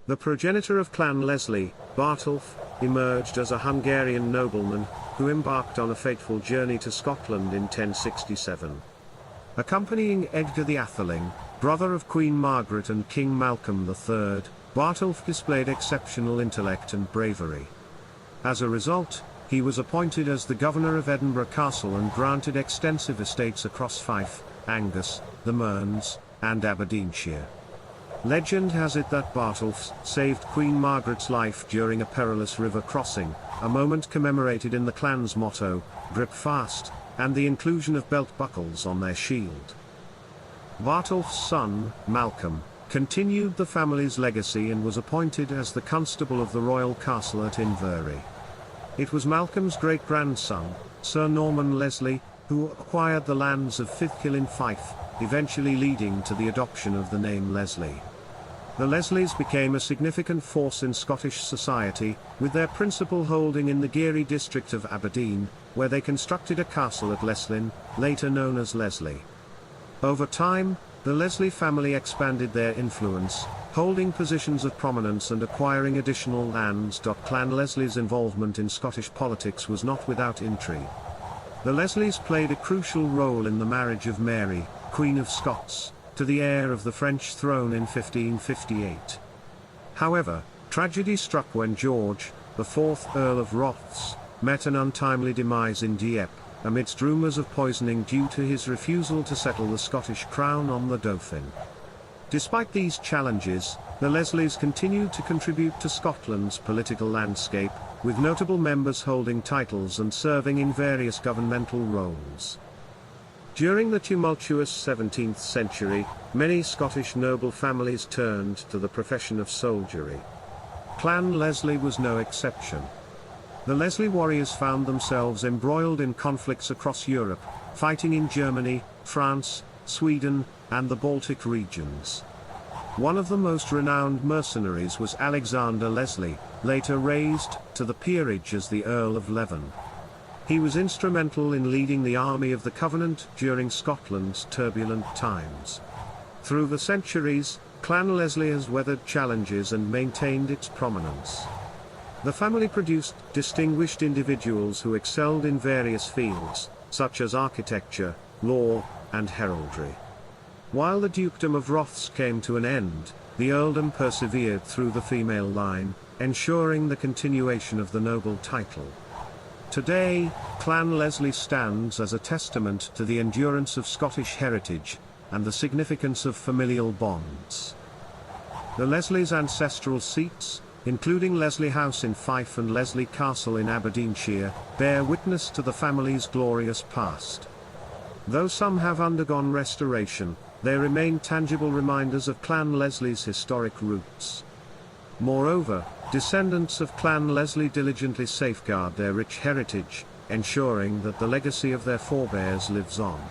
The progenitor of Clan Lesley, Bartolf, emerged as a Hungarian nobleman, who embarked on a fateful journey to Scotland in 1067. Accompanying Edgar the Aetheling, brother of Queen Margaret and King Malcolm III, Bartolf displayed exceptional intellect and bravery. As a result, he was appointed as the governor of Edinburgh Castle and granted extensive estates across Fife, Angus, the Mearns, and Aberdeenshire. Legend has it that Bartolf saved Queen Margaret's life during a perilous river crossing, a moment commemorated in the clan's motto, "Grip fast," and the inclusion of belt buckles on their shield. Bartolf's son, Malcolm, continued the family's legacy and was appointed as the constable of the royal castle at Inverury. It was Malcolm's great-grandson, Sir Norman Leslie, who acquired the lands of Fythkill in Fife, eventually leading to the adoption of the name Leslie. The Lesleys became a significant force in Scottish society, with their principal holding in the Garioch district of Aberdeen, where they constructed a castle at Lesselyn, later known as Lesley. Over time, the Leslie family expanded their influence, holding positions of prominence and acquiring additional lands.Clan. Lesley's involvement in Scottish politics was not without intrigue. The Lesleys played a crucial role in the marriage of Mary, Queen of Scots, to the heir of the French throne in 1558. However, tragedy struck when George, the fourth Earl of Rothes, met an untimely demise in Dieppe, amidst rumours of poisoning due to his refusal to settle the Scottish crown on the Dauphin. Despite these challenges, the Lesleys continued to contribute to Scotland's political landscape, with notable members holding titles and serving in various governmental roles. During the tumultuous 17th century, many Scottish noble families turned to the profession of soldiery. Clan Lesley was no exception. The Leslie warriors found themselves embroiled in conflicts across Europe, fighting in Germany, France, Sweden, and the Baltic regions. One of the most renowned mercenaries was Alexander Leslie, later raised to the peerage as the Earl of Leven. He was instrumental in leading the army of the Covenant during Scotland's turbulent times. Through the centuries, Clan Lesley has weathered challenges and maintained its prominence. The family produced distinguished individuals who excelled in various fields, such as architecture, law, and heraldry. While the Dukedom of Rothes came to an end, the earldom persevered through the female line, ensuring the continuation of the noble title. Today, Clan Lesley stands as a testament to the endurance of Scottish heritage, and the significance of familial bonds. The Lesleys' ancestral seats, including Lesley House in Fife and Lesley Castle in Aberdeenshire, bear witness to the family's glorious past. Though some have undergone restoration, they remain tangible reminders of Clan Lesley's historic roots. Moreover, descendants of Clan Lesley diligently safeguard their rich heritage, ensuring that the legacy of their forebears lives on.